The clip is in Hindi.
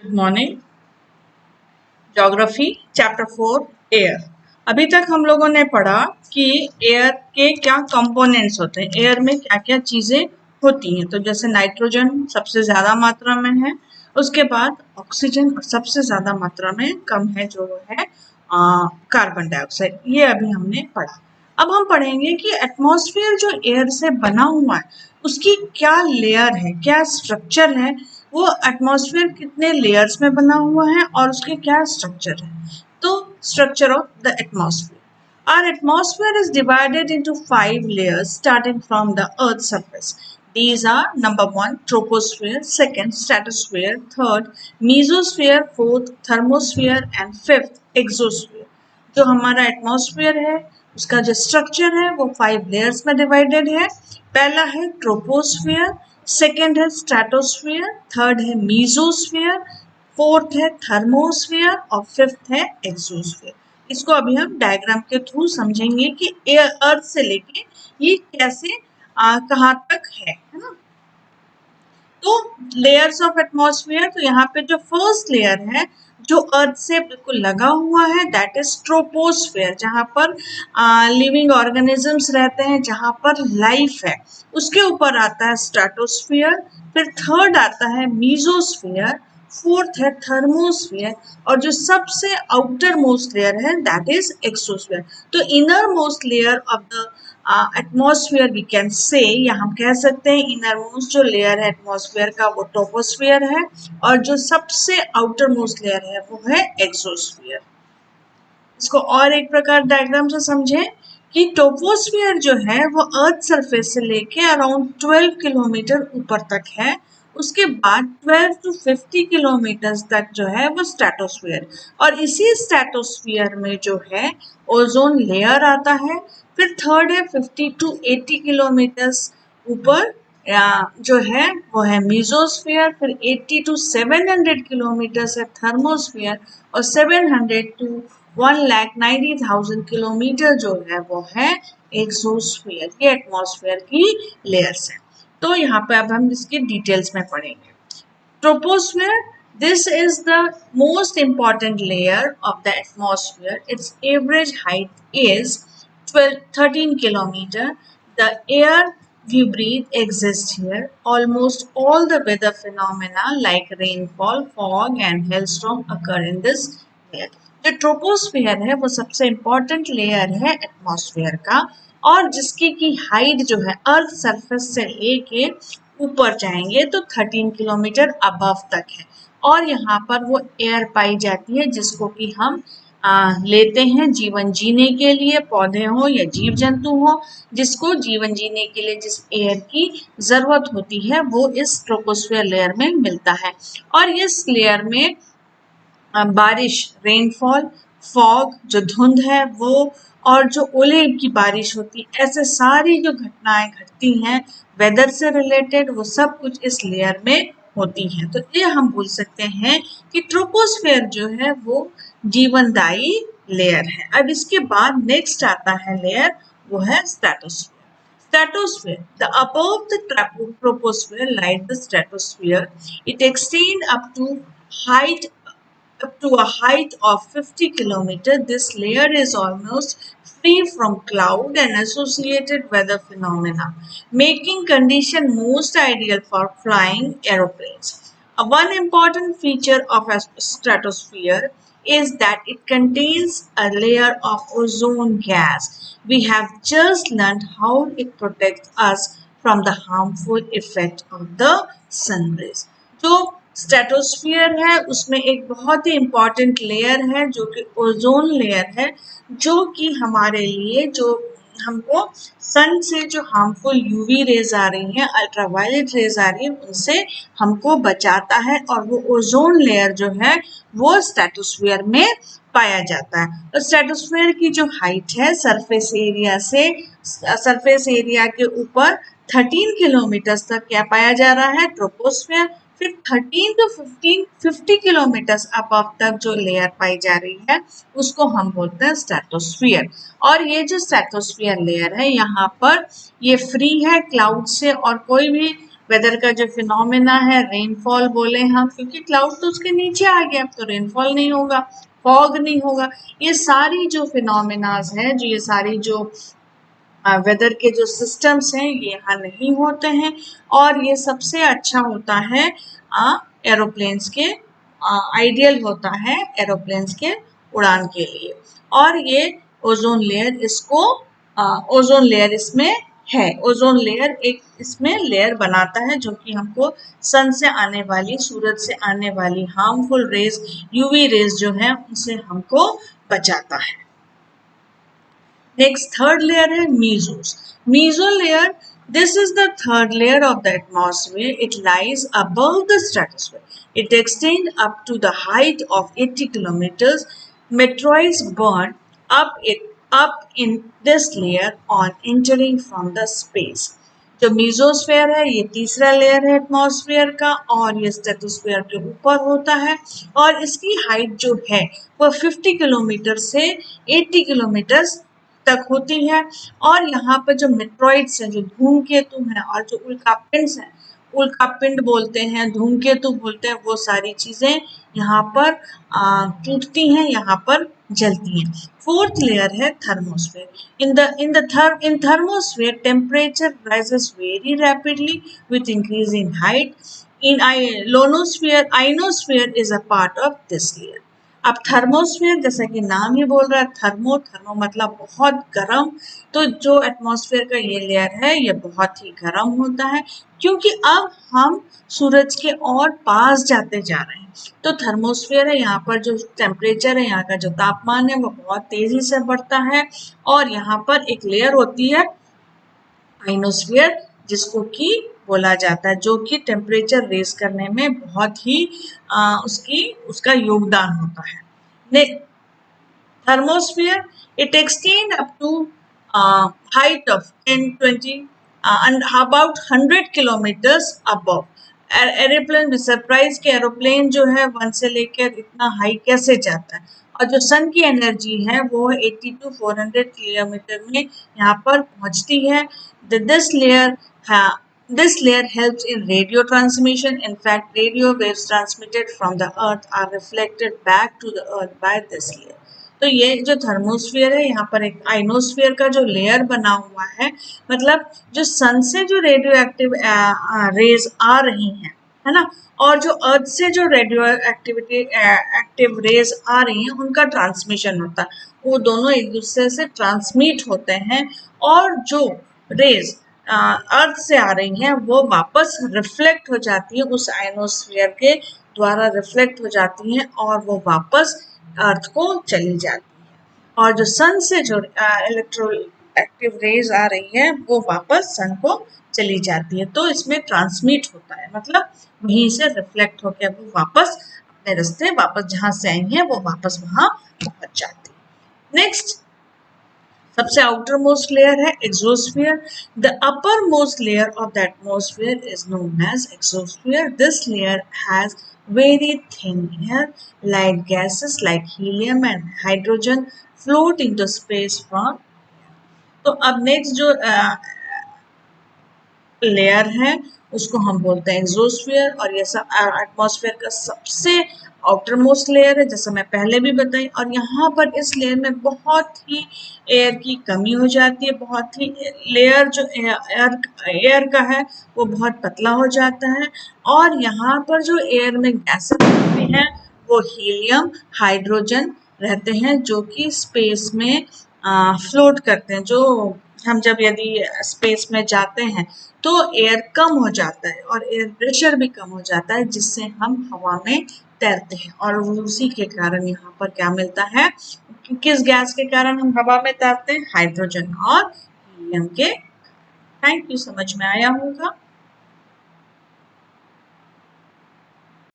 Good morning. Geography chapter 4 air. अभी तक हम लोगों ने पढ़ा कि एयर के क्या कंपोनेंट्स होते हैं, एयर में क्या क्या चीजें होती हैं। तो जैसे नाइट्रोजन सबसे ज्यादा मात्रा में है, उसके बाद ऑक्सीजन सबसे ज्यादा मात्रा में कम है जो है कार्बन डाइऑक्साइड। ये अभी हमने पढ़ा। अब हम पढ़ेंगे कि एटमॉस्फेयर जो एयर से बना हुआ है उसकी क्या लेयर है, क्या स्ट्रक्चर है, वो एटमॉस्फेयर कितने लेयर्स में बना हुआ है और उसके क्या स्ट्रक्चर है। तो structure of the atmosphere, our atmosphere is divided into 5 layers starting from the earth's surface. These are number 1 troposphere, second stratosphere, third mesosphere, fourth thermosphere and fifth exosphere. जो हमारा एटमॉस्फेयर है उसका जो स्ट्रक्चर है वो 5 लेयर्स में डिवाइडेड है। पहला है ट्रोपोस्फियर, सेकेंड है स्ट्रेटोस्फियर, थर्ड है मीजोस्फियर, फोर्थ है थर्मोस्फियर और फिफ्थ है एक्सोस्फियर। इसको अभी हम डायग्राम के थ्रू समझेंगे कि एयर अर्थ से लेके ये कैसे कहाँ तक है ना। तो लेयर्स ऑफ एटमॉस्फेयर, तो यहाँ पे जो फर्स्ट लेयर है जो अर्थ से बिल्कुल लगा हुआ है दैट इज ट्रोपोस्फेयर, जहाँ पर लिविंग ऑर्गेनिजम्स रहते हैं, जहाँ पर लाइफ है। उसके ऊपर आता है स्ट्रेटोस्फियर, फिर थर्ड आता है मीजोस्फियर, फोर्थ है थर्मोस्फियर और जो सबसे आउटर मोस्ट लेयर है दैट इज एक्सोस्फियर। तो innermost layer of the atmosphere we can say, या हम कह सकते हैं इनर मोस्ट जो लेयर है एटमॉस्फेयर का वो टोपोस्फियर है और जो सबसे आउटर मोस्ट लेयर है वो है एक्सोस्फियर। इसको और एक प्रकार डायग्राम से समझें कि टोपोस्फियर जो है वो अर्थ सरफेस से लेके अराउंड 12 किलोमीटर ऊपर तक है। उसके बाद 12 to 50 किलोमीटर तक जो है वो स्ट्रेटोस्फियर, और इसी स्ट्रेटोस्फियर में जो है ओजोन लेयर आता है। फिर थर्ड है 50 to 80 किलोमीटर ऊपर जो है वो है मीजोस्फियर, फिर 80 to 700 किलोमीटर है थर्मोस्फियर और 700 to 1,90,000 किलोमीटर जो है वो है एक्सोस्फियर। ये एटमॉस्फेयर की लेयर्स है। तो यहाँ पे अब हम इसकी डिटेल्स में पढ़ेंगे। Troposphere, this is the most important layer of the atmosphere. Its average height is 13 kilometer. The air we breathe exists here. Almost all the weather phenomena like rainfall, fog and hailstorm occur in this layer. जो ट्रोपोस्फियर है वो सबसे इम्पोर्टेंट लेयर है एटमॉस्फेयर का, और जिसकी की हाइट जो है अर्थ सरफेस से लेके ऊपर जाएंगे तो 13 किलोमीटर अबव तक है। और यहाँ पर वो एयर पाई जाती है जिसको कि हम लेते हैं जीवन जीने के लिए, पौधे हो या जीव जंतु हो, जिसको जीवन जीने के लिए जिस एयर की जरूरत होती है वो इस ट्रोपोस्फियर लेयर में मिलता है। और इस लेयर में बारिश, रेनफॉल, फॉग जो धुंध है वो, और जो ओले की बारिश होती, ऐसे सारी जो घटनाएं घटती हैं वेदर से रिलेटेड वो सब कुछ इस लेयर में होती हैं। तो ये हम बोल सकते हैं कि ट्रोपोस्फेयर जो है वो जीवनदायी लेयर है। अब इसके बाद नेक्स्ट आता है लेयर, वो है stratosphere. Stratosphere. The above the troposphere lies the stratosphere. It extends up to a height of 50 kilometers. This layer is almost free from cloud and associated weather phenomena, making condition most ideal for flying aeroplanes. One important feature of a stratosphere is that it contains a layer of ozone gas. We have just learned how it protects us from the harmful effect of the sun rays. जो स्ट्रेटोस्फियर है उसमें एक बहुत ही इम्पॉर्टेंट लेयर है जो कि ओजोन लेयर है, जो कि हमारे लिए, जो हमको सन से जो हार्मफुल यूवी रेज आ रही हैं, अल्ट्रावायलेट रेज आ रही है, उनसे हमको बचाता है। और वो ओजोन लेयर जो है वो स्ट्रेटोस्फियर में पाया जाता है। तो स्ट्रेटोस्फियर की जो हाइट है सरफेस एरिया से, सरफेस एरिया के ऊपर 13 किलोमीटर तक क्या पाया जा रहा है, ट्रोपोस्फियर। फिर 13 to 50 किलोमीटर अबव तक जो लेयर पाई जा रही है उसको हम बोलते हैं स्ट्रेटोस्फियर। और ये जो स्ट्रेटोस्फियर लेयर है यहाँ पर ये फ्री है क्लाउड से, और कोई भी वेदर का जो फिनोमेना है, रेनफॉल बोले हम, क्योंकि क्लाउड तो उसके नीचे आ गया, अब तो रेनफॉल नहीं होगा, फॉग नहीं होगा। ये सारी जो फिनोमेनाज हैं, जो ये सारी जो वेदर के जो सिस्टम्स हैं, ये यहाँ नहीं होते हैं। और ये सबसे अच्छा होता है एरोप्लेन्स के, आइडियल होता है एरोप्लेन्स के उड़ान के लिए। और ये ओजोन लेयर इसको ओजोन लेयर इसमें है। ओजोन लेयर एक इसमें लेयर बनाता है जो कि हमको सन से आने वाली, सूरज से आने वाली हार्मफुल रेज, यूवी रेज जो है उनसे हमको बचाता है। Next, third layer है mesos. Meso layer, this is the third layer of the atmosphere. It lies above the stratosphere. It extends up to the height of 80 kilometers. Meteoroids burn up in this layer on entering from the space. जो मीजोस्फेयर है ये तीसरा लेयर है एटमॉस्फेयर का, और ये स्ट्रेटोस्फेयर के ऊपर होता है। और इसकी हाइट जो है वो 50 किलोमीटर से 80 किलोमीटर तक होती है। और यहाँ पर जो मेट्रॉइड्स हैं, जो धूमकेतु हैं, और जो उल्कापिंड्स हैं, उल्कापिंड बोलते हैं, धूमकेतु बोलते हैं, वो सारी चीजें यहाँ पर टूटती हैं, यहाँ पर जलती हैं। फोर्थ लेयर है thermosphere. In thermosphere, temperature rises very rapidly with increasing height. In ionosphere is a part of this layer. अब थर्मोस्फेयर, जैसा कि नाम ही बोल रहा है, थर्मो मतलब बहुत गर्म। तो जो एटमॉस्फेयर का ये लेयर है ये बहुत ही गर्म होता है, क्योंकि अब हम सूरज के और पास जाते जा रहे हैं। तो थर्मोस्फेयर है, यहाँ पर जो टेम्परेचर है, यहाँ का जो तापमान है वो बहुत तेजी से बढ़ता है। और यहाँ पर एक लेयर होती है आइनोस्फीयर, जिसको कि बोला जाता है, जो कि टेम्परेचर रेज करने में बहुत ही उसका योगदान होता है। Thermosphere, it extend up to height of 10-20 and about 100 kilometres above. Aeroplane भी सरप्राइज के एरोप्लेन जो है 1 से लेकर इतना हाई कैसे जाता है। और जो सन की एनर्जी है वो 80 to 400 किलोमीटर में यहाँ पर पहुँचती है। This layer helps in radio transmission. In fact, radio waves transmitted from the earth are reflected back to the earth by this layer. तो ये जो थर्मोस्फीयर है, यहाँ पर एक आइनोस्फीयर का जो लेयर बना हुआ है, मतलब जो सन से जो रेडियो एक्टिव रेज आ रही हैं, है ना, और जो अर्थ से जो रेडियो एक्टिव रेज आ रही हैं, उनका ट्रांसमिशन होता है। वो दोनों एक दूसरे से ट्रांसमिट होते हैं, और जो रेज अर्थ से आ रही हैं वो वापस रिफ्लेक्ट हो जाती है, उस आयनोस्फीयर के द्वारा रिफ्लेक्ट हो जाती हैं, और वो वापस अर्थ को चली जाती है। और जो सन से जो इलेक्ट्रो एक्टिव रेज आ रही है वो वापस सन को चली जाती है। तो इसमें ट्रांसमिट होता है, मतलब वहीं से रिफ्लेक्ट होकर वो वापस अपने रास्ते, वापस जहाँ से आई है वो वापस वहां पहुंच जाती है। नेक्स्ट, सबसे आउटर मोस्ट लेयर है exosphere. The uppermost layer of the atmosphere is known as exosphere. This layer has very thin air, light gases like helium and hydrogen float into space from। तो अब नेक्स्ट जो लेयर है उसको हम बोलते हैं एक्सोस्फीयर, और ये सब एटमॉस्फेयर का सबसे आउटर मोस्ट लेयर है, जैसा मैं पहले भी बताई। और यहाँ पर इस लेयर में बहुत ही एयर की कमी हो जाती है, बहुत ही लेयर जो एयर का है वो बहुत पतला हो जाता है। और यहाँ पर जो एयर में गैसेस रहते हैं वो हीलियम, हाइड्रोजन रहते हैं, जो कि स्पेस में फ्लोट करते हैं। जो हम जब यदि स्पेस में जाते हैं तो एयर कम हो जाता है और एयर प्रेशर भी कम हो जाता है, जिससे हम हवा में तैरते हैं। और उसी के कारण यहाँ पर क्या मिलता है, किस गैस के कारण हम हवा में तैरते हैं, हाइड्रोजन और हीलियम के। थैंक यू, समझ में आया होगा।